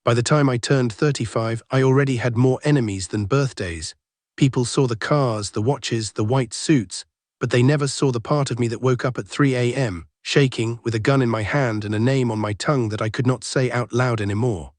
By the time I turned 35, I already had more enemies than birthdays. People saw the cars, the watches, the white suits, but they never saw the part of me that woke up at 3 a.m., shaking, with a gun in my hand and a name on my tongue that I could not say out loud anymore.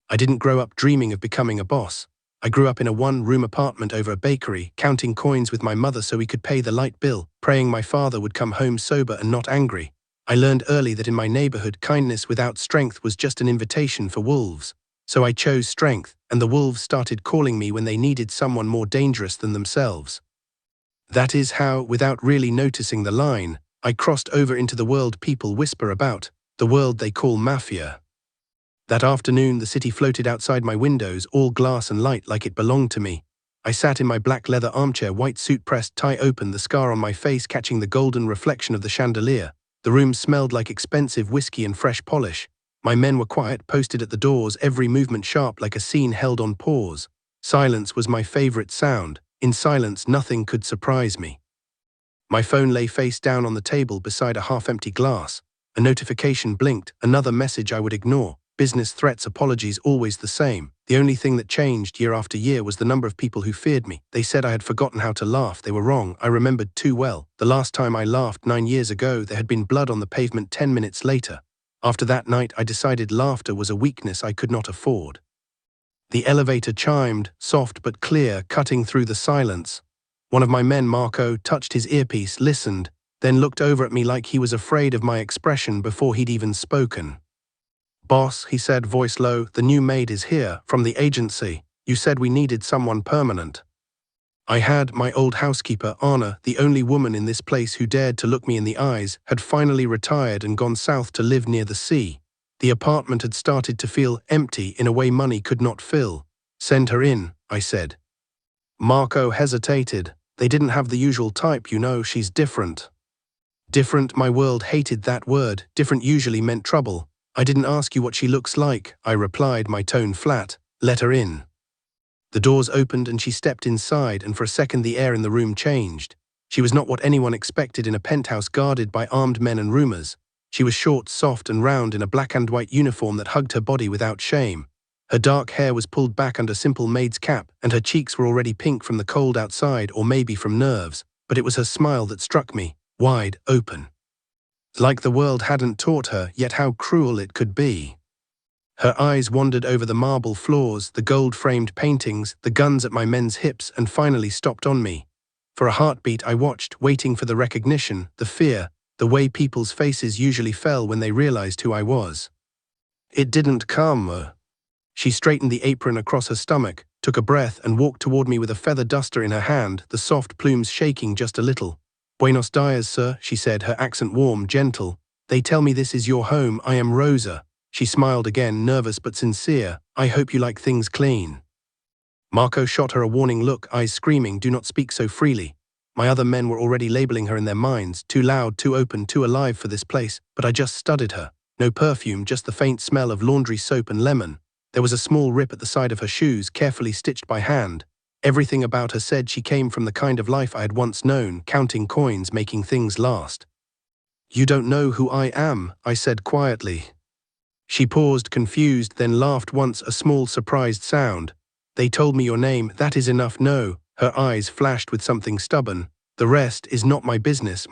I didn't grow up dreaming of becoming a boss. I grew up in a one-room apartment over a bakery, counting coins with my mother so we could pay the light bill, praying my father would come home sober and not angry. I learned early that in my neighborhood, kindness without strength was just an invitation for wolves. So I chose strength, and the wolves started calling me when they needed someone more dangerous than themselves. That is how, without really noticing the line, I crossed over into the world people whisper about, the world they call Mafia. That afternoon, the city floated outside my windows, all glass and light like it belonged to me. I sat in my black leather armchair, white suit pressed tie open, the scar on my face catching the golden reflection of the chandelier. The room smelled like expensive whiskey and fresh polish. My men were quiet, posted at the doors, every movement sharp like a scene held on pause. Silence was my favorite sound. In silence, nothing could surprise me. My phone lay face down on the table beside a half-empty glass. A notification blinked, another message I would ignore. Business threats, apologies, always the same. The only thing that changed year after year was the number of people who feared me. They said I had forgotten how to laugh. They were wrong. I remembered too well. The last time I laughed 9 years ago, there had been blood on the pavement 10 minutes later. After that night, I decided laughter was a weakness I could not afford. The elevator chimed, soft but clear, cutting through the silence. One of my men, Marco, touched his earpiece, listened, then looked over at me like he was afraid of my expression before he'd even spoken. "Boss," he said, voice low, "the new maid is here, from the agency. You said we needed someone permanent." I had. My old housekeeper, Anna, the only woman in this place who dared to look me in the eyes, had finally retired and gone south to live near the sea. The apartment had started to feel empty in a way money could not fill. "Send her in," I said. Marco hesitated. "They didn't have the usual type, you know, she's different." Different, my world hated that word. Different usually meant trouble. "I didn't ask you what she looks like," I replied, my tone flat. "Let her in." The doors opened and she stepped inside, and for a second the air in the room changed. She was not what anyone expected in a penthouse guarded by armed men and rumors. She was short, soft and round in a black and white uniform that hugged her body without shame. Her dark hair was pulled back under simple maid's cap, and her cheeks were already pink from the cold outside, or maybe from nerves, but it was her smile that struck me, wide open. Like the world hadn't taught her, yet how cruel it could be. Her eyes wandered over the marble floors, the gold-framed paintings, the guns at my men's hips, and finally stopped on me. For a heartbeat I watched, waiting for the recognition, the fear, the way people's faces usually fell when they realized who I was. It didn't come. She straightened the apron across her stomach, took a breath, and walked toward me with a feather duster in her hand, the soft plumes shaking just a little. "Buenos dias, sir," she said, her accent warm, gentle. "They tell me this is your home. I am Rosa." She smiled again, nervous but sincere. "I hope you like things clean." Marco shot her a warning look, eyes screaming, "Do not speak so freely." My other men were already labeling her in their minds, too loud, too open, too alive for this place, but I just studied her. No perfume, just the faint smell of laundry soap and lemon. There was a small rip at the side of her shoes, carefully stitched by hand. Everything about her said she came from the kind of life I had once known, counting coins, making things last. "You don't know who I am," I said quietly. She paused, confused, then laughed once, a small, surprised sound. "They told me your name, that is enough." "No." Her eyes flashed with something stubborn. "The rest is not my business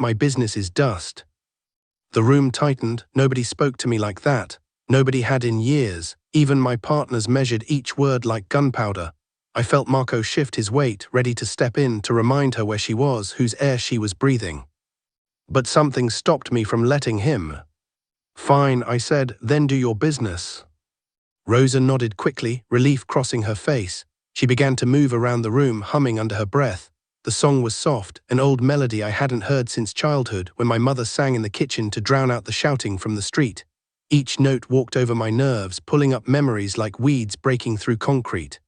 is dust." The room tightened. Nobody spoke to me like that. Nobody had in years. Even my partners measured each word like gunpowder. I felt Marco shift his weight, ready to step in, to remind her where she was, whose air she was breathing. But something stopped me from letting him. "Fine," I said, "then do your business." Rosa nodded quickly, relief crossing her face. She began to move around the room, humming under her breath. The song was soft, an old melody I hadn't heard since childhood, when my mother sang in the kitchen to drown out the shouting from the street. Each note walked over my nerves, pulling up memories like weeds breaking through concrete.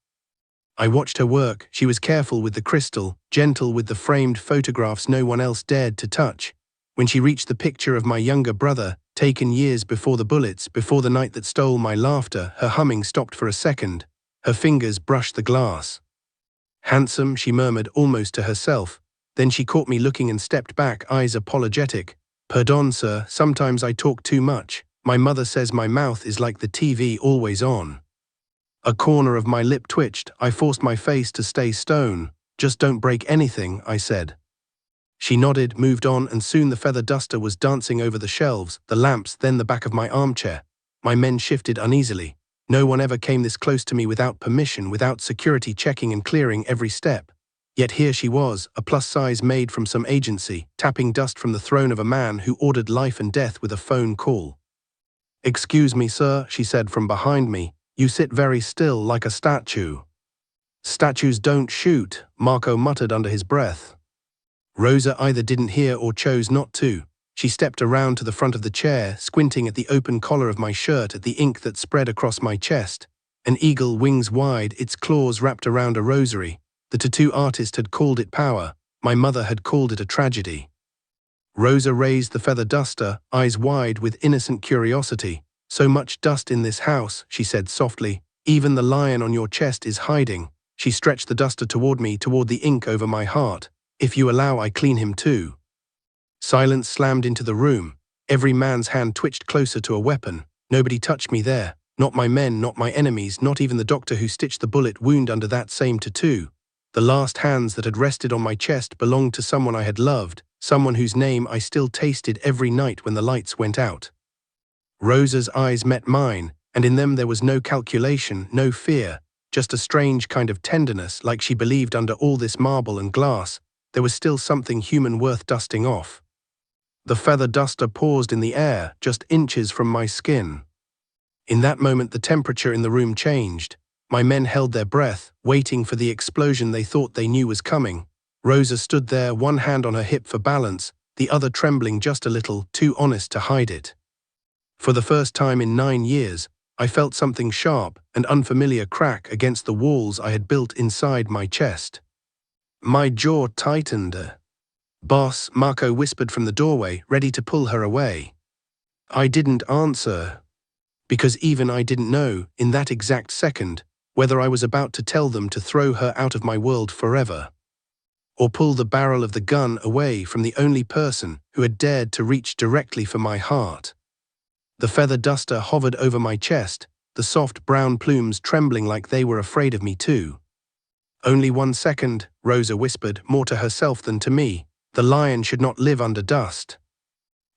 I watched her work. She was careful with the crystal, gentle with the framed photographs no one else dared to touch. When she reached the picture of my younger brother, taken years before the bullets, before the night that stole my laughter, her humming stopped for a second. Her fingers brushed the glass. "Handsome," she murmured almost to herself. Then she caught me looking and stepped back, eyes apologetic. "Pardon, sir, sometimes I talk too much. My mother says my mouth is like the TV, always on." A corner of my lip twitched. I forced my face to stay stone. Just don't break anything, I said. She nodded, moved on, and soon the feather duster was dancing over the shelves, the lamps, then the back of my armchair. My men shifted uneasily. No one ever came this close to me without permission, without security checking and clearing every step. Yet here she was, a plus-size maid from some agency, tapping dust from the throne of a man who ordered life and death with a phone call. "Excuse me, sir," she said from behind me. "You sit very still like a statue." "Statues don't shoot," Marco muttered under his breath. Rosa either didn't hear or chose not to. She stepped around to the front of the chair, squinting at the open collar of my shirt, at the ink that spread across my chest. An eagle, wings wide, its claws wrapped around a rosary. The tattoo artist had called it power. My mother had called it a tragedy. Rosa raised the feather duster, eyes wide with innocent curiosity. "So much dust in this house," she said softly. "Even the lion on your chest is hiding." She stretched the duster toward me, toward the ink over my heart. "If you allow, I clean him too." Silence slammed into the room. Every man's hand twitched closer to a weapon. Nobody touched me there. Not my men, not my enemies, not even the doctor who stitched the bullet wound under that same tattoo. The last hands that had rested on my chest belonged to someone I had loved, someone whose name I still tasted every night when the lights went out. Rosa's eyes met mine, and in them there was no calculation, no fear, just a strange kind of tenderness, like she believed under all this marble and glass, there was still something human worth dusting off. The feather duster paused in the air, just inches from my skin. In that moment the temperature in the room changed. My men held their breath, waiting for the explosion they thought they knew was coming. Rosa stood there, one hand on her hip for balance, the other trembling just a little, too honest to hide it. For the first time in 9 years, I felt something sharp and unfamiliar crack against the walls I had built inside my chest. My jaw tightened. "Boss," Marco whispered from the doorway, ready to pull her away. I didn't answer, because even I didn't know, in that exact second, whether I was about to tell them to throw her out of my world forever, or pull the barrel of the gun away from the only person who had dared to reach directly for my heart. The feather duster hovered over my chest, the soft brown plumes trembling like they were afraid of me too. "Only 1 second," Rosa whispered, more to herself than to me. "The lion should not live under dust."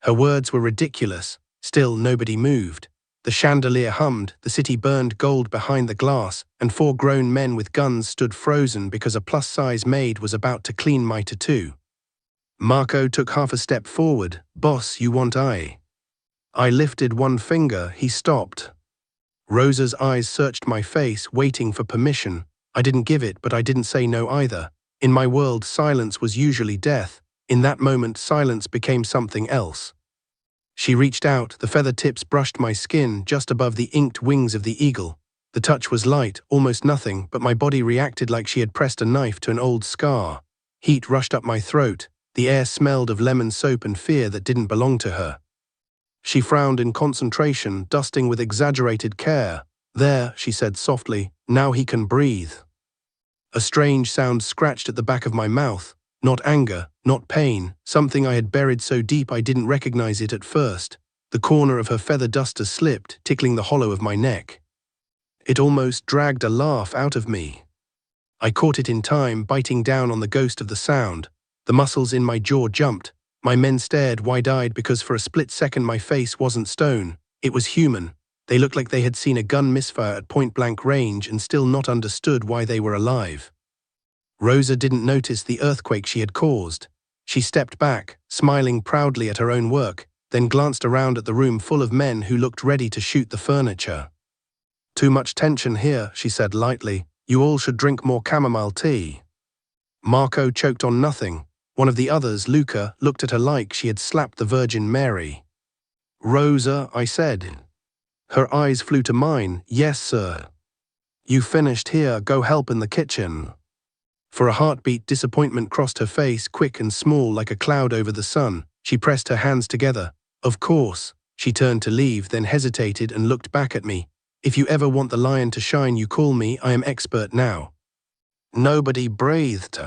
Her words were ridiculous. Still nobody moved. The chandelier hummed, the city burned gold behind the glass, and 4 grown men with guns stood frozen because a plus-size maid was about to clean my tattoo. Marco took half a step forward. "Boss, you want I?" I lifted one finger. He stopped. Rosa's eyes searched my face, waiting for permission. I didn't give it, but I didn't say no either. In my world, silence was usually death. In that moment, silence became something else. She reached out, the feather tips brushed my skin just above the inked wings of the eagle. The touch was light, almost nothing, but my body reacted like she had pressed a knife to an old scar. Heat rushed up my throat. The air smelled of lemon soap and fear that didn't belong to her. She frowned in concentration, dusting with exaggerated care. "There," she said softly, "now he can breathe." A strange sound scratched at the back of my mouth. Not anger, not pain, something I had buried so deep I didn't recognize it at first. The corner of her feather duster slipped, tickling the hollow of my neck. It almost dragged a laugh out of me. I caught it in time, biting down on the ghost of the sound. The muscles in my jaw jumped. My men stared wide-eyed because for a split second my face wasn't stone. It was human. They looked like they had seen a gun misfire at point-blank range and still not understood why they were alive. Rosa didn't notice the earthquake she had caused. She stepped back, smiling proudly at her own work, then glanced around at the room full of men who looked ready to shoot the furniture. "Too much tension here," she said lightly. "You all should drink more chamomile tea." Marco choked on nothing. One of the others, Luca, looked at her like she had slapped the Virgin Mary. "Rosa," I said. Her eyes flew to mine. "Yes, sir." "You finished here, go help in the kitchen." For a heartbeat, disappointment crossed her face, quick and small like a cloud over the sun. She pressed her hands together. "Of course." She turned to leave, then hesitated and looked back at me. "If you ever want the lion to shine, you call me. I am expert now." Nobody breathed.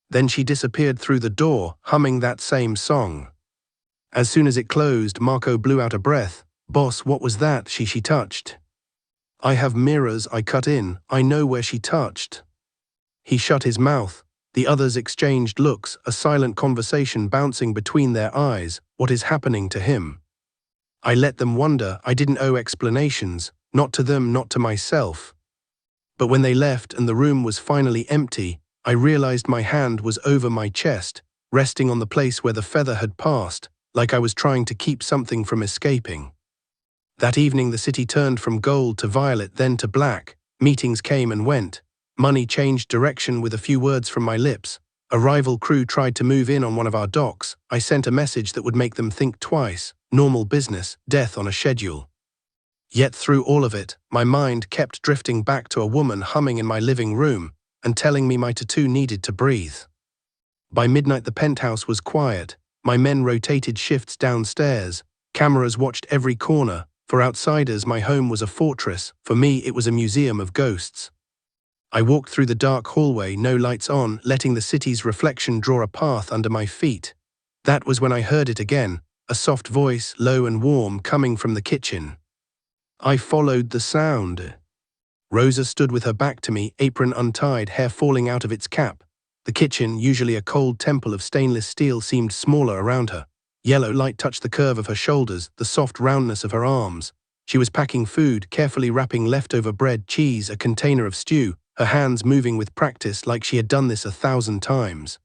Then she disappeared through the door, humming that same song. As soon as it closed, Marco blew out a breath. "Boss, what was that?" She touched. I have mirrors, I cut in. I know where she touched. He shut his mouth. The others exchanged looks, a silent conversation bouncing between their eyes. What is happening to him? I let them wonder. I didn't owe explanations, not to them, not to myself. But when they left and the room was finally empty, I realized my hand was over my chest, resting on the place where the feather had passed, like I was trying to keep something from escaping. That evening the city turned from gold to violet, then to black. Meetings came and went. Money changed direction with a few words from my lips. A rival crew tried to move in on one of our docks. I sent a message that would make them think twice. Normal business, death on a schedule. Yet through all of it, my mind kept drifting back to a woman humming in my living room and telling me my tattoo needed to breathe. By midnight the penthouse was quiet. My men rotated shifts downstairs. Cameras watched every corner. For outsiders, my home was a fortress. For me, it was a museum of ghosts. I walked through the dark hallway, no lights on, letting the city's reflection draw a path under my feet. That was when I heard it again, a soft voice, low and warm, coming from the kitchen. I followed the sound. Rosa stood with her back to me, apron untied, hair falling out of its cap. The kitchen, usually a cold temple of stainless steel, seemed smaller around her. Yellow light touched the curve of her shoulders, the soft roundness of her arms. She was packing food, carefully wrapping leftover bread, cheese, a container of stew, her hands moving with practice like she had done this 1,000 times.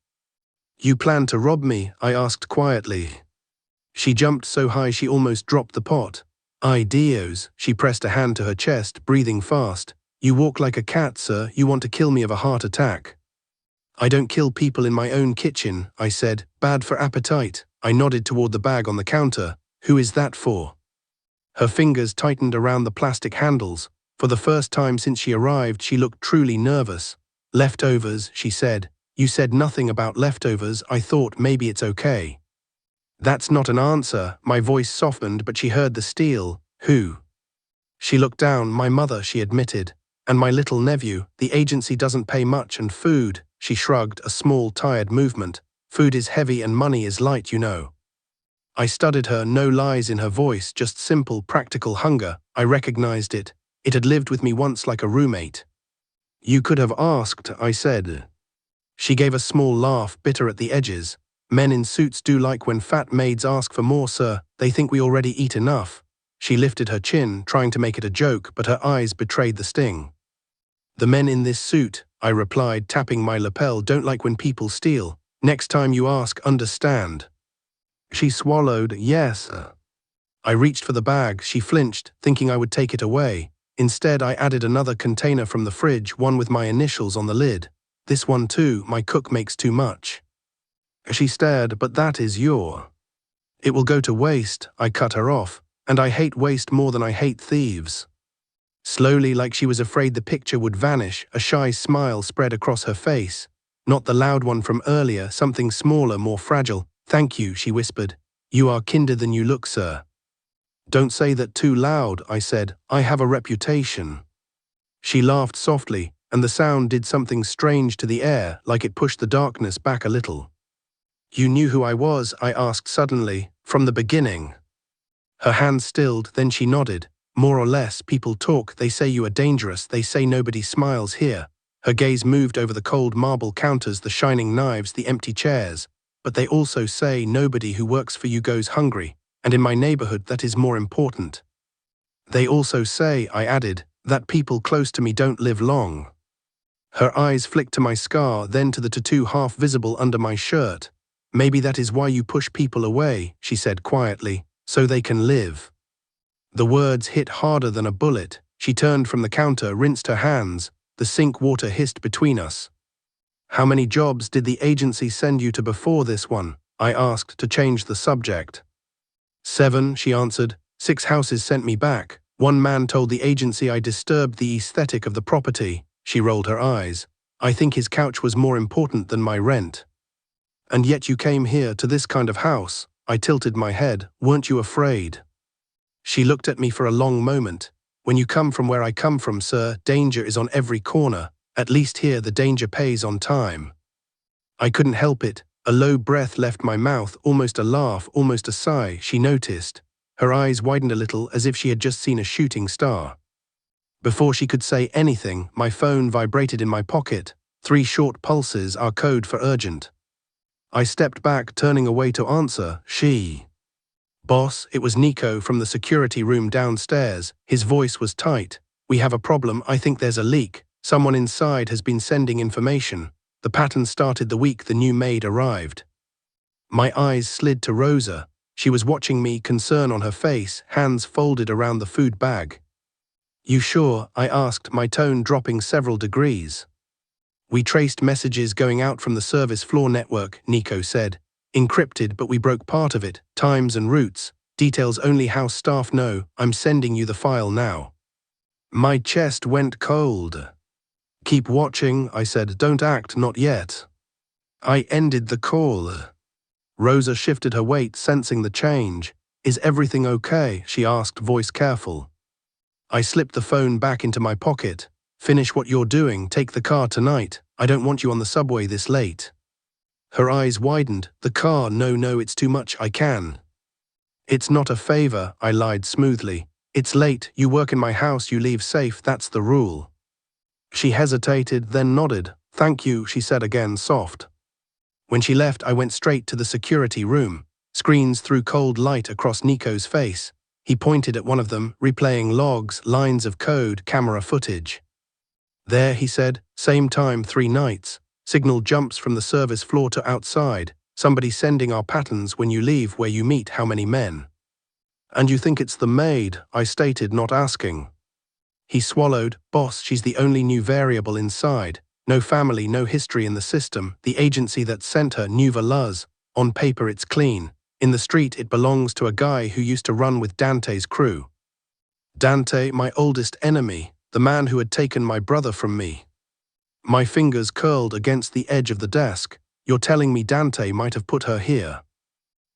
"You plan to rob me?" I asked quietly. She jumped so high she almost dropped the pot. "Ay Dios," she pressed a hand to her chest, breathing fast. "You walk like a cat, sir. You want to kill me of a heart attack." "I don't kill people in my own kitchen," I said. "Bad for appetite." I nodded toward the bag on the counter. "Who is that for?" Her fingers tightened around the plastic handles. For the first time since she arrived, she looked truly nervous. "Leftovers," she said. "You said nothing about leftovers. I thought maybe it's okay." "That's not an answer." My voice softened, but she heard the steel. "Who?" She looked down. "My mother," she admitted. "And my little nephew. The agency doesn't pay much, and food." She shrugged, a small, tired movement. "Food is heavy and money is light, you know." I studied her, no lies in her voice, just simple, practical hunger. I recognized it. It had lived with me once like a roommate. "You could have asked," I said. She gave a small laugh, bitter at the edges. "Men in suits do like when fat maids ask for more, sir. They think we already eat enough." She lifted her chin, trying to make it a joke, but her eyes betrayed the sting. "The men in this suit," I replied, tapping my lapel, "don't like when people steal. Next time you ask, understand." She swallowed. "Yes." I reached for the bag. She flinched, thinking I would take it away. Instead, I added another container from the fridge, one with my initials on the lid. "This one too, my cook makes too much." She stared. "But that is your." "It will go to waste," I cut her off. "And I hate waste more than I hate thieves." Slowly, like she was afraid the picture would vanish, a shy smile spread across her face. Not the loud one from earlier, something smaller, more fragile. "Thank you," she whispered. "You are kinder than you look, sir." "Don't say that too loud," I said. "I have a reputation." She laughed softly, and the sound did something strange to the air, like it pushed the darkness back a little. "You knew who I was?" I asked suddenly. "From the beginning?" Her hand stilled, then she nodded. "More or less. People talk, they say you are dangerous, they say nobody smiles here." Her gaze moved over the cold marble counters, the shining knives, the empty chairs. "But they also say nobody who works for you goes hungry, and in my neighborhood that is more important." "They also say," I added, "that people close to me don't live long." Her eyes flicked to my scar, then to the tattoo half visible under my shirt. "Maybe that is why you push people away," she said quietly, "so they can live." The words hit harder than a bullet. She turned from the counter, rinsed her hands. The sink water hissed between us. "How many jobs did the agency send you to before this one?" I asked to change the subject. 7, she answered. 6 houses sent me back. One man told the agency I disturbed the aesthetic of the property. She rolled her eyes. "I think his couch was more important than my rent." "And yet you came here to this kind of house." I tilted my head. "Weren't you afraid?" She looked at me for a long moment. "When you come from where I come from, sir, danger is on every corner. At least here the danger pays on time." I couldn't help it. A low breath left my mouth, almost a laugh, almost a sigh. She noticed. Her eyes widened a little, as if she had just seen a shooting star. Before she could say anything, my phone vibrated in my pocket. 3 short pulses, our code for urgent. I stepped back, turning away to answer. She. Boss, it was Nico from the security room downstairs. His voice was tight. We have a problem. I think there's a leak. Someone inside has been sending information. The pattern started the week the new maid arrived. My eyes slid to Rosa. She was watching me, concern on her face, hands folded around the food bag. You sure? I asked, my tone dropping several degrees. We traced messages going out from the service floor network, Nico said. Encrypted, but we broke part of it, times and routes, details only house staff know. I'm sending you the file now. My chest went cold. Keep watching, I said, don't act, not yet. I ended the call. Rosa shifted her weight, sensing the change. Is everything okay? She asked, voice careful. I slipped the phone back into my pocket. Finish what you're doing, take the car tonight. I don't want you on the subway this late. Her eyes widened. The car, no, it's too much, I can. It's not a favor, I lied smoothly. It's late, you work in my house, you leave safe, that's the rule. She hesitated, then nodded. Thank you, she said again, soft. When she left, I went straight to the security room. Screens threw cold light across Nico's face. He pointed at one of them, replaying logs, lines of code, camera footage. There, he said, same time 3 nights. Signal jumps from the service floor to outside. Somebody sending our patterns when you leave, where you meet, how many men. And you think it's the maid, I stated, not asking. He swallowed. Boss, she's the only new variable inside. No family, no history in the system. The agency that sent her, Nuva Luz. On paper it's clean. In the street it belongs to a guy who used to run with Dante's crew. Dante, my oldest enemy, the man who had taken my brother from me. My fingers curled against the edge of the desk. You're telling me Dante might have put her here?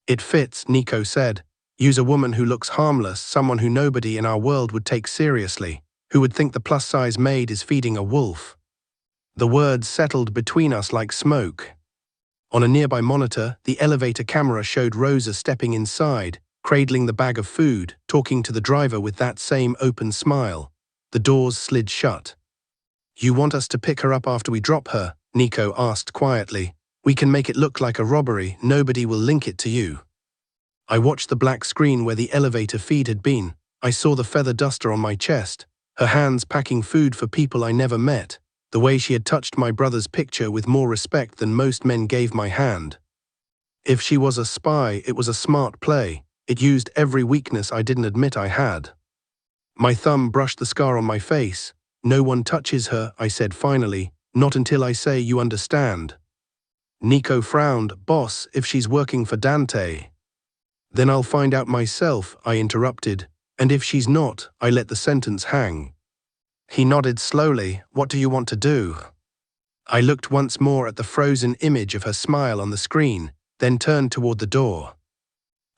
It fits, Nico said. Use a woman who looks harmless, someone who nobody in our world would take seriously, who would think the plus-size maid is feeding a wolf. The words settled between us like smoke. On a nearby monitor, the elevator camera showed Rosa stepping inside, cradling the bag of food, talking to the driver with that same open smile. The doors slid shut. You want us to pick her up after we drop her? Nico asked quietly. We can make it look like a robbery, nobody will link it to you. I watched the black screen where the elevator feed had been. I saw the feather duster on my chest, her hands packing food for people I never met, the way she had touched my brother's picture with more respect than most men gave my hand. If she was a spy, it was a smart play. It used every weakness I didn't admit I had. My thumb brushed the scar on my face. No one touches her, I said finally, not until I say you understand. Nico frowned. Boss, if she's working for Dante. Then I'll find out myself, I interrupted, and if she's not, I let the sentence hang. He nodded slowly. What do you want to do? I looked once more at the frozen image of her smile on the screen, then turned toward the door.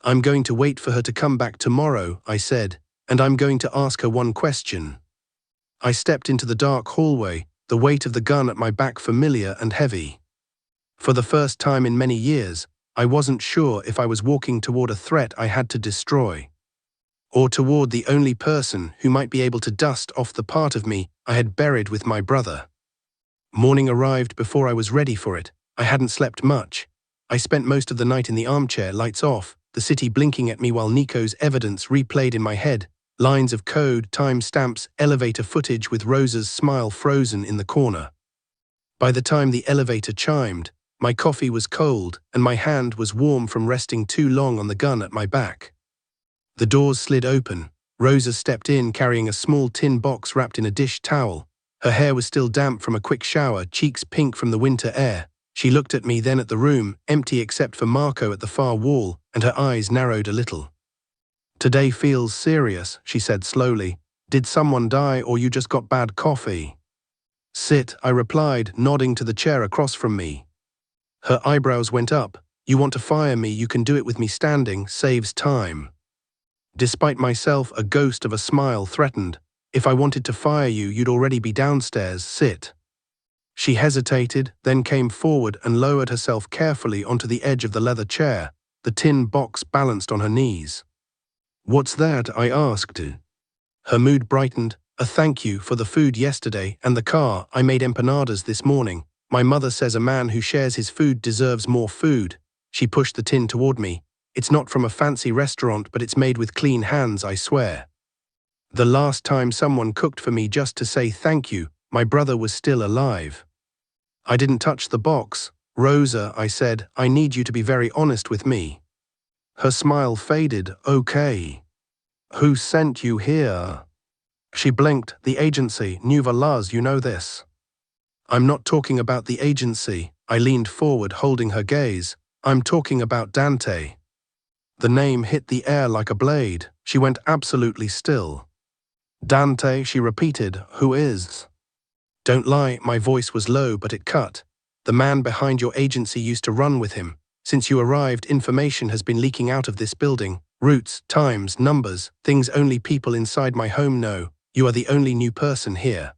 I'm going to wait for her to come back tomorrow, I said, and I'm going to ask her one question. I stepped into the dark hallway, the weight of the gun at my back familiar and heavy. For the first time in many years, I wasn't sure if I was walking toward a threat I had to destroy, or toward the only person who might be able to dust off the part of me I had buried with my brother. Morning arrived before I was ready for it. I hadn't slept much. I spent most of the night in the armchair, lights off, the city blinking at me while Nico's evidence replayed in my head, lines of code, time stamps, elevator footage with Rosa's smile frozen in the corner. By the time the elevator chimed, my coffee was cold and my hand was warm from resting too long on the gun at my back. The doors slid open. Rosa stepped in carrying a small tin box wrapped in a dish towel. Her hair was still damp from a quick shower, cheeks pink from the winter air. She looked at me, then at the room, empty except for Marco at the far wall, and her eyes narrowed a little. Today feels serious, she said slowly. Did someone die or you just got bad coffee? Sit, I replied, nodding to the chair across from me. Her eyebrows went up. You want to fire me, you can do it with me standing, saves time. Despite myself, a ghost of a smile threatened. If I wanted to fire you, you'd already be downstairs, sit. She hesitated, then came forward and lowered herself carefully onto the edge of the leather chair, the tin box balanced on her knees. What's that? I asked. Her mood brightened. A thank you for the food yesterday and the car. I made empanadas this morning. My mother says a man who shares his food deserves more food. She pushed the tin toward me. It's not from a fancy restaurant, but it's made with clean hands, I swear. The last time someone cooked for me just to say thank you, my brother was still alive. I didn't touch the box. Rosa, I said, I need you to be very honest with me. Her smile faded. Okay. Who sent you here? She blinked. The agency, Nuva Luz, you know this. I'm not talking about the agency. I leaned forward, holding her gaze. I'm talking about Dante. The name hit the air like a blade. She went absolutely still. Dante, she repeated, who is? Don't lie, my voice was low, but it cut. The man behind your agency used to run with him. Since you arrived, information has been leaking out of this building. Routes, times, numbers, things only people inside my home know. You are the only new person here.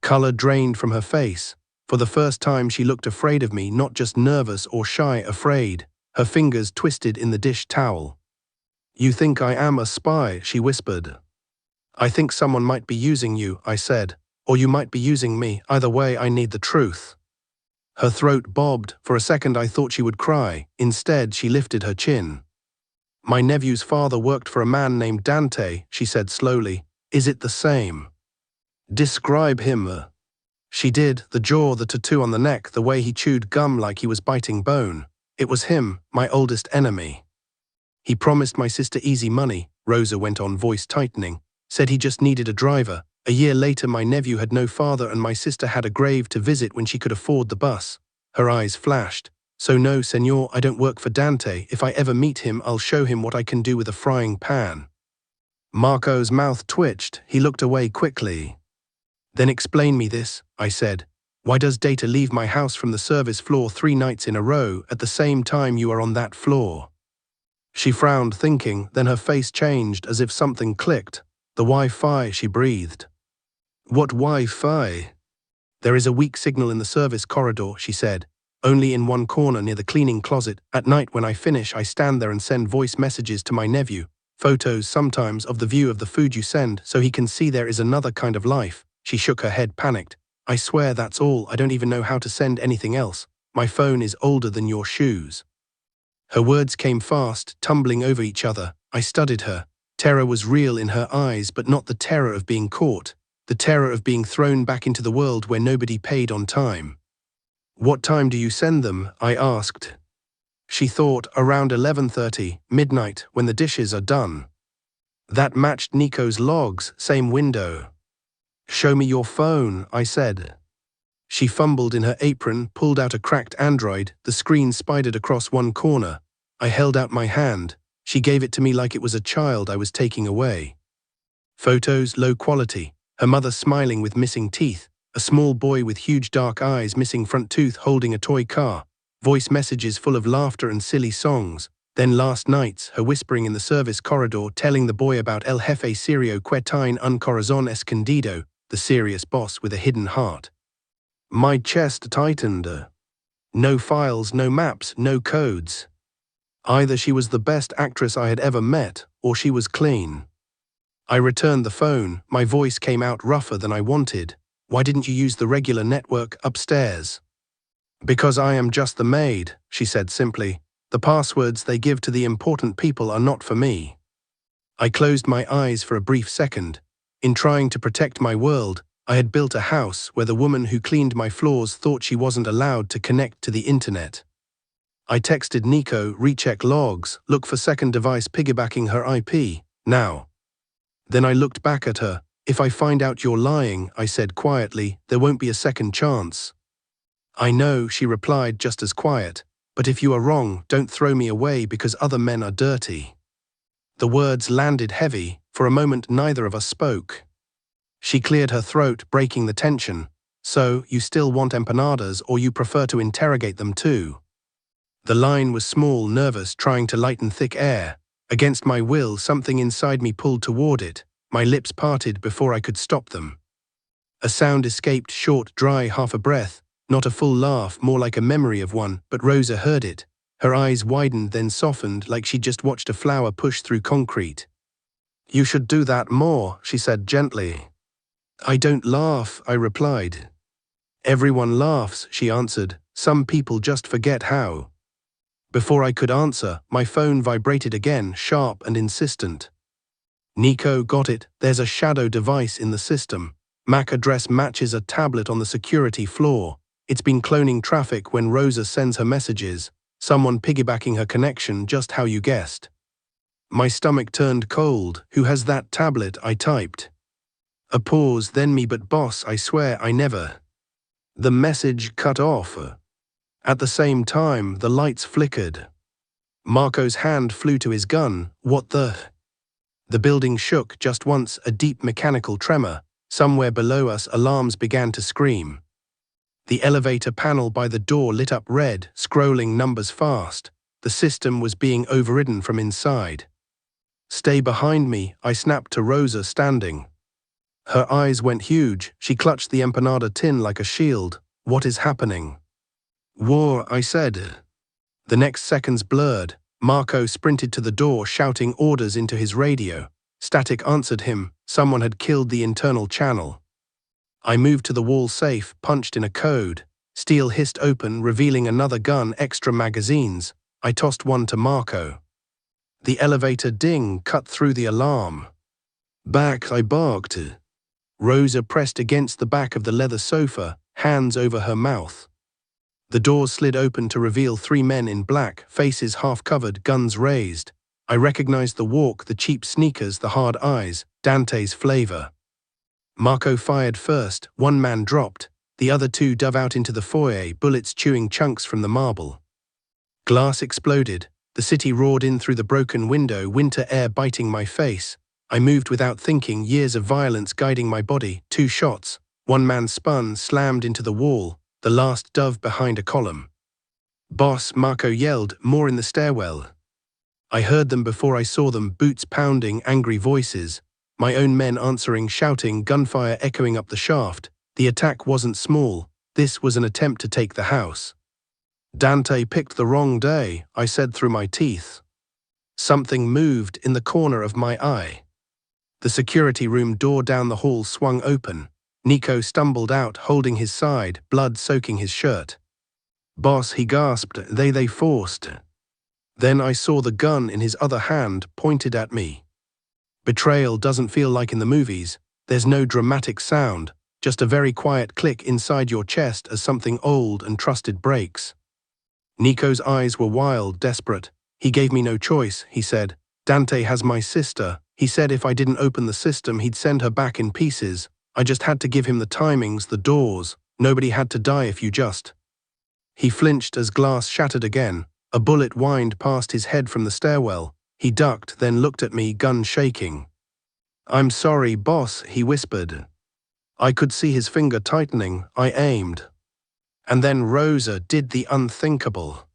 Color drained from her face. For the first time she looked afraid of me, not just nervous or shy, afraid. Her fingers twisted in the dish towel. You think I am a spy, she whispered. I think someone might be using you, I said. Or you might be using me. Either way, I need the truth. Her throat bobbed. For a second I thought she would cry. Instead, she lifted her chin. My nephew's father worked for a man named Dante, she said slowly. Is it the same? Describe him. She did, the jaw, the tattoo on the neck, the way he chewed gum like he was biting bone. It was him, my oldest enemy. He promised my sister easy money, Rosa went on, voice tightening. Said he just needed a driver. A year later my nephew had no father and my sister had a grave to visit when she could afford the bus. Her eyes flashed. So no, senor, I don't work for Dante. If I ever meet him, I'll show him what I can do with a frying pan. Marco's mouth twitched. He looked away quickly. Then explain me this, I said. Why does Data leave my house from the service floor 3 nights in a row at the same time you are on that floor? She frowned, thinking, then her face changed as if something clicked. The Wi-Fi, she breathed. What Wi-Fi? There is a weak signal in the service corridor, she said. Only in one corner near the cleaning closet. At night when I finish, I stand there and send voice messages to my nephew. Photos sometimes of the view of the food you send so he can see there is another kind of life. She shook her head, panicked. I swear that's all. I don't even know how to send anything else. My phone is older than your shoes. Her words came fast, tumbling over each other. I studied her. Terror was real in her eyes, but not the terror of being caught. The terror of being thrown back into the world where nobody paid on time. What time do you send them? I asked. She thought, around 11:30, midnight, when the dishes are done. That matched Nico's logs, same window. Show me your phone, I said. She fumbled in her apron, pulled out a cracked Android, the screen spidered across one corner. I held out my hand. She gave it to me like it was a child I was taking away. Photos, low quality. Her mother smiling with missing teeth. A small boy with huge dark eyes, missing front tooth, holding a toy car. Voice messages full of laughter and silly songs. Then last nights, her whispering in the service corridor, telling the boy about El Jefe Serio Quetain un Corazon Escondido, the serious boss with a hidden heart. My chest tightened. No files, no maps, no codes. Either she was the best actress I had ever met, or she was clean. I returned the phone. My voice came out rougher than I wanted. Why didn't you use the regular network upstairs? Because I am just the maid, she said simply. The passwords they give to the important people are not for me. I closed my eyes for a brief second. In trying to protect my world, I had built a house where the woman who cleaned my floors thought she wasn't allowed to connect to the internet. I texted Nico, recheck logs, look for second device piggybacking her IP, now. Then I looked back at her. If I find out you're lying, I said quietly, there won't be a second chance. I know, she replied just as quiet, but if you are wrong, don't throw me away because other men are dirty. The words landed heavy. For a moment neither of us spoke. She cleared her throat, breaking the tension. So, you still want empanadas or you prefer to interrogate them too? The line was small, nervous, trying to lighten thick air. Against my will, something inside me pulled toward it. My lips parted before I could stop them. A sound escaped, short, dry, half a breath. Not a full laugh, more like a memory of one, but Rosa heard it. Her eyes widened, then softened, like she just watched a flower push through concrete. You should do that more, she said gently. I don't laugh, I replied. Everyone laughs, she answered. Some people just forget how. Before I could answer, my phone vibrated again, sharp and insistent. Nico, got it, there's a shadow device in the system. MAC address matches a tablet on the security floor. It's been cloning traffic when Rosa sends her messages. Someone piggybacking her connection, just how you guessed. My stomach turned cold. Who has that tablet? I typed. A pause, then me, but boss, I swear I never. The message cut off. At the same time, the lights flickered. Marco's hand flew to his gun. What the? The building shook just once, a deep mechanical tremor. Somewhere below us, alarms began to scream. The elevator panel by the door lit up red, scrolling numbers fast. The system was being overridden from inside. Stay behind me, I snapped to Rosa standing. Her eyes went huge. She clutched the empanada tin like a shield. What is happening? War, I said. The next seconds blurred. Marco sprinted to the door, shouting orders into his radio. Static answered him. Someone had killed the internal channel. I moved to the wall safe, punched in a code. Steel hissed open, revealing another gun, extra magazines. I tossed one to Marco. The elevator ding cut through the alarm. Back, I barked. Rosa pressed against the back of the leather sofa, hands over her mouth. The doors slid open to reveal 3 men in black, faces half-covered, guns raised. I recognized the walk, the cheap sneakers, the hard eyes, Dante's flavor. Marco fired first, 1 man dropped, the other 2 dove out into the foyer, bullets chewing chunks from the marble. Glass exploded, the city roared in through the broken window, winter air biting my face. I moved without thinking, years of violence guiding my body. 2 shots, 1 man spun, slammed into the wall, the last dove behind a column. Boss, Marco yelled, more in the stairwell. I heard them before I saw them, boots pounding, angry voices. My own men answering, shouting, gunfire echoing up the shaft. The attack wasn't small. This was an attempt to take the house. Dante picked the wrong day, I said through my teeth. Something moved in the corner of my eye. The security room door down the hall swung open. Nico stumbled out, holding his side, blood soaking his shirt. Boss, he gasped, they forced. Then I saw the gun in his other hand, pointed at me. Betrayal doesn't feel like in the movies. There's no dramatic sound, just a very quiet click inside your chest as something old and trusted breaks. Nico's eyes were wild, desperate. He gave me no choice, he said. Dante has my sister. He said if I didn't open the system, he'd send her back in pieces. I just had to give him the timings, the doors. Nobody had to die if you just. He flinched as glass shattered again. A bullet whined past his head from the stairwell. He ducked, then looked at me, gun shaking. I'm sorry, boss, he whispered. I could see his finger tightening. I aimed. And then Rosa did the unthinkable.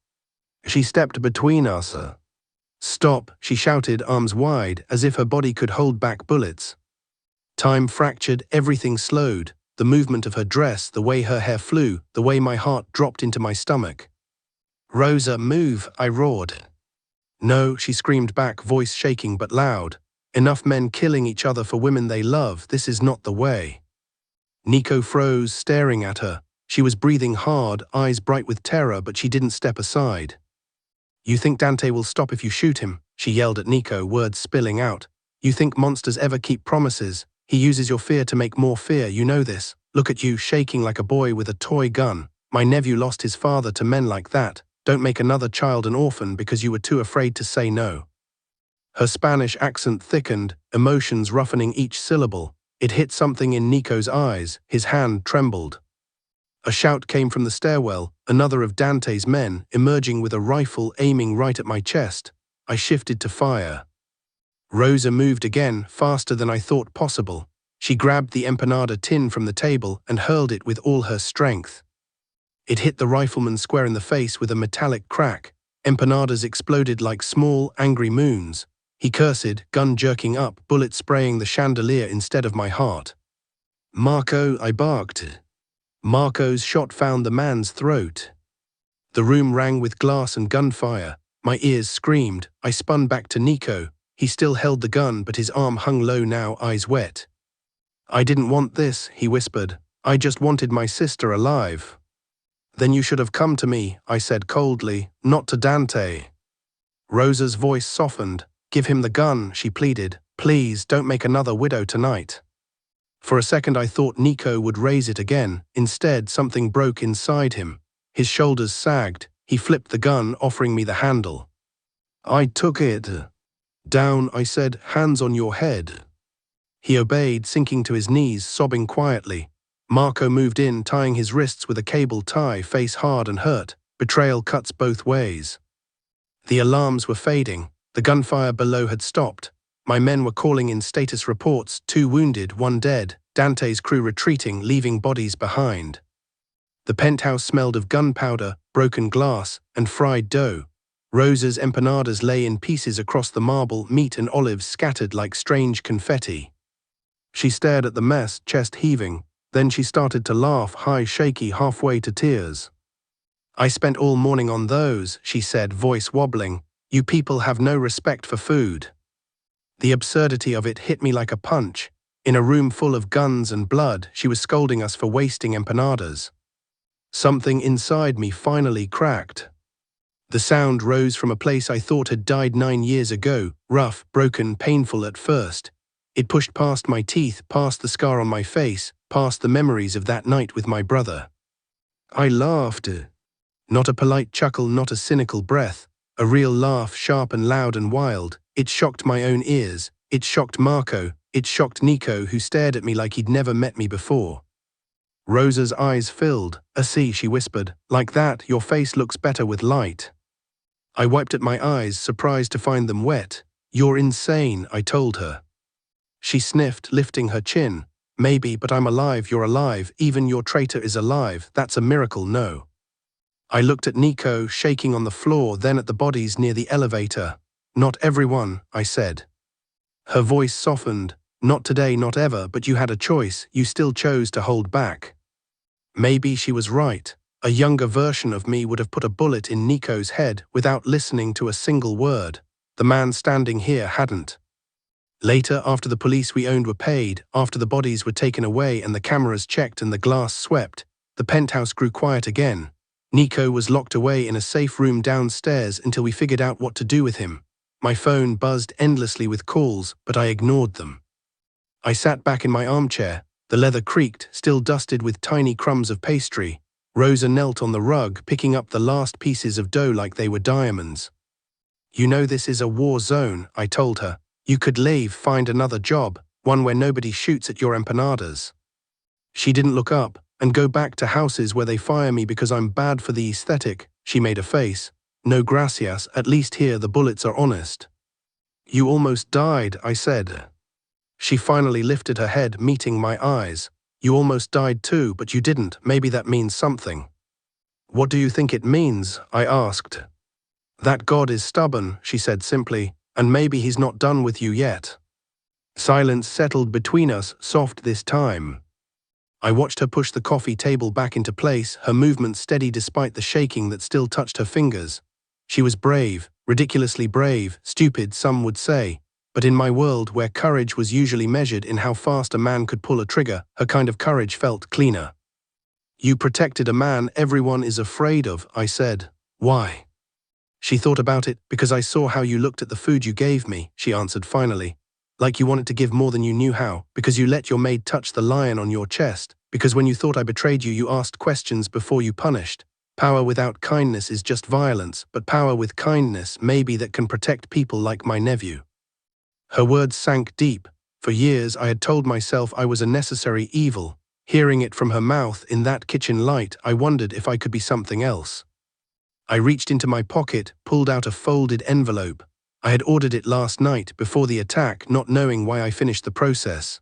She stepped between us. Stop, she shouted, arms wide, as if her body could hold back bullets. Time fractured, everything slowed, the movement of her dress, the way her hair flew, the way my heart dropped into my stomach. Rosa, move, I roared. No, she screamed back, voice shaking but loud. Enough men killing each other for women they love, this is not the way. Nico froze, staring at her. She was breathing hard, eyes bright with terror, but she didn't step aside. You think Dante will stop if you shoot him? She yelled at Nico, words spilling out. You think monsters ever keep promises? He uses your fear to make more fear, you know this. Look at you, shaking like a boy with a toy gun. My nephew lost his father to men like that. Don't make another child an orphan because you were too afraid to say no. Her Spanish accent thickened, emotions roughening each syllable. It hit something in Nico's eyes, his hand trembled. A shout came from the stairwell, another of Dante's men, emerging with a rifle aiming right at my chest. I shifted to fire. Rosa moved again, faster than I thought possible. She grabbed the empanada tin from the table and hurled it with all her strength. It hit the rifleman square in the face with a metallic crack. Empanadas exploded like small, angry moons. He cursed, gun jerking up, bullet spraying the chandelier instead of my heart. Marco, I barked. Marco's shot found the man's throat. The room rang with glass and gunfire. My ears screamed. I spun back to Nico. He still held the gun, but his arm hung low now, eyes wet. I didn't want this, he whispered. I just wanted my sister alive. Then you should have come to me, I said coldly, not to Dante. Rosa's voice softened. Give him the gun, she pleaded. Please, don't make another widow tonight. For a second I thought Nico would raise it again. Instead, something broke inside him. His shoulders sagged. He flipped the gun, offering me the handle. I took it. Down, I said, hands on your head. He obeyed, sinking to his knees, sobbing quietly. Marco moved in, tying his wrists with a cable tie, face hard and hurt. Betrayal cuts both ways. The alarms were fading. The gunfire below had stopped. My men were calling in status reports, 2 wounded, 1 dead, Dante's crew retreating, leaving bodies behind. The penthouse smelled of gunpowder, broken glass, and fried dough. Rosa's empanadas lay in pieces across the marble, meat and olives scattered like strange confetti. She stared at the mess, chest heaving. Then she started to laugh, high, shaky, halfway to tears. I spent all morning on those, she said, voice wobbling. You people have no respect for food. The absurdity of it hit me like a punch. In a room full of guns and blood, she was scolding us for wasting empanadas. Something inside me finally cracked. The sound rose from a place I thought had died 9 years ago, rough, broken, painful at first. It pushed past my teeth, past the scar on my face, past the memories of that night with my brother. I laughed. Not a polite chuckle, not a cynical breath. A real laugh, sharp and loud and wild. It shocked my own ears. It shocked Marco. It shocked Nico, who stared at me like he'd never met me before. Rosa's eyes filled. See, she whispered. Like that, your face looks better with light. I wiped at my eyes, surprised to find them wet. You're insane, I told her. She sniffed, lifting her chin. Maybe, but I'm alive, you're alive, even your traitor is alive, that's a miracle, no. I looked at Nico, shaking on the floor, then at the bodies near the elevator. Not everyone, I said. Her voice softened. Not today, not ever, but you had a choice, you still chose to hold back. Maybe she was right. A younger version of me would have put a bullet in Nico's head without listening to a single word. The man standing here hadn't. Later, after the police we owned were paid, after the bodies were taken away and the cameras checked and the glass swept, the penthouse grew quiet again. Nico was locked away in a safe room downstairs until we figured out what to do with him. My phone buzzed endlessly with calls, but I ignored them. I sat back in my armchair. The leather creaked, still dusted with tiny crumbs of pastry. Rosa knelt on the rug, picking up the last pieces of dough like they were diamonds. You know this is a war zone, I told her. You could leave, find another job, one where nobody shoots at your empanadas. She didn't look up, and go back to houses where they fire me because I'm bad for the aesthetic. She made a face. No gracias, at least here the bullets are honest. You almost died, I said. She finally lifted her head, meeting my eyes. You almost died too, but you didn't. Maybe that means something. What do you think it means? I asked. That God is stubborn, she said simply, and maybe he's not done with you yet. Silence settled between us, soft this time. I watched her push the coffee table back into place, her movements steady despite the shaking that still touched her fingers. She was brave, ridiculously brave, stupid some would say, but in my world where courage was usually measured in how fast a man could pull a trigger, her kind of courage felt cleaner. You protected a man everyone is afraid of, I said. Why? She thought about it. Because I saw how you looked at the food you gave me, she answered finally. Like you wanted to give more than you knew how, because you let your maid touch the lion on your chest, because when you thought I betrayed you, you asked questions before you punished. Power without kindness is just violence, but power with kindness maybe that can protect people like my nephew. Her words sank deep. For years I had told myself I was a necessary evil. Hearing it from her mouth in that kitchen light, I wondered if I could be something else. I reached into my pocket, pulled out a folded envelope. I had ordered it last night before the attack, not knowing why I finished the process.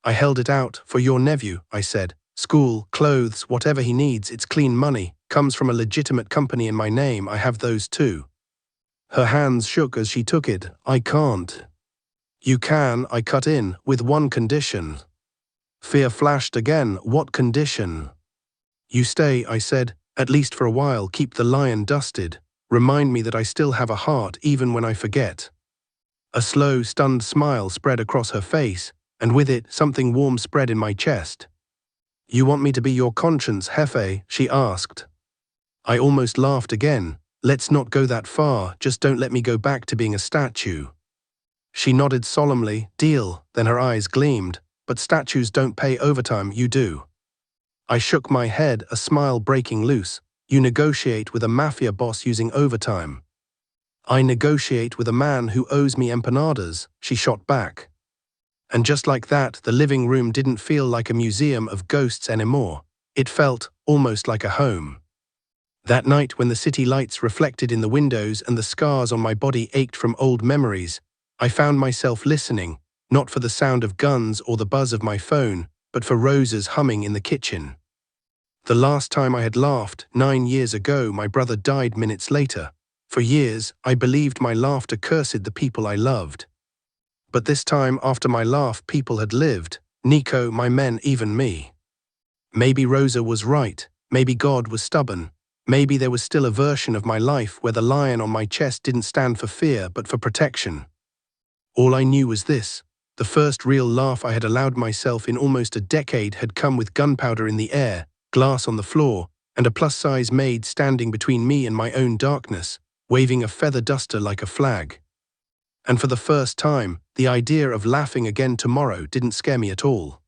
I held it out. For your nephew, I said. School, clothes, whatever he needs, it's clean money. Comes from a legitimate company in my name, I have those too. Her hands shook as she took it. I can't. You can, I cut in, with one condition. Fear flashed again. What condition? You stay, I said, at least for a while, keep the lion dusted. Remind me that I still have a heart even when I forget. A slow, stunned smile spread across her face, and with it, something warm spread in my chest. "You want me to be your conscience, Jefe?" she asked. I almost laughed again. "Let's not go that far, just don't let me go back to being a statue." She nodded solemnly. "Deal," then her eyes gleamed. "But statues don't pay overtime, you do." I shook my head, a smile breaking loose. "You negotiate with a mafia boss using overtime." "I negotiate with a man who owes me empanadas," she shot back. And just like that, the living room didn't feel like a museum of ghosts anymore. It felt almost like a home. That night, when the city lights reflected in the windows and the scars on my body ached from old memories, I found myself listening, not for the sound of guns or the buzz of my phone, but for Rosa's humming in the kitchen. The last time I had laughed, 9 years ago, my brother died minutes later. For years, I believed my laughter cursed the people I loved. But this time, after my laugh, people had lived. Nico, my men, even me. Maybe Rosa was right. Maybe God was stubborn. Maybe there was still a version of my life where the lion on my chest didn't stand for fear but for protection. All I knew was this: the first real laugh I had allowed myself in almost a decade had come with gunpowder in the air, glass on the floor, and a plus-size maid standing between me and my own darkness, waving a feather duster like a flag. And for the first time, the idea of laughing again tomorrow didn't scare me at all.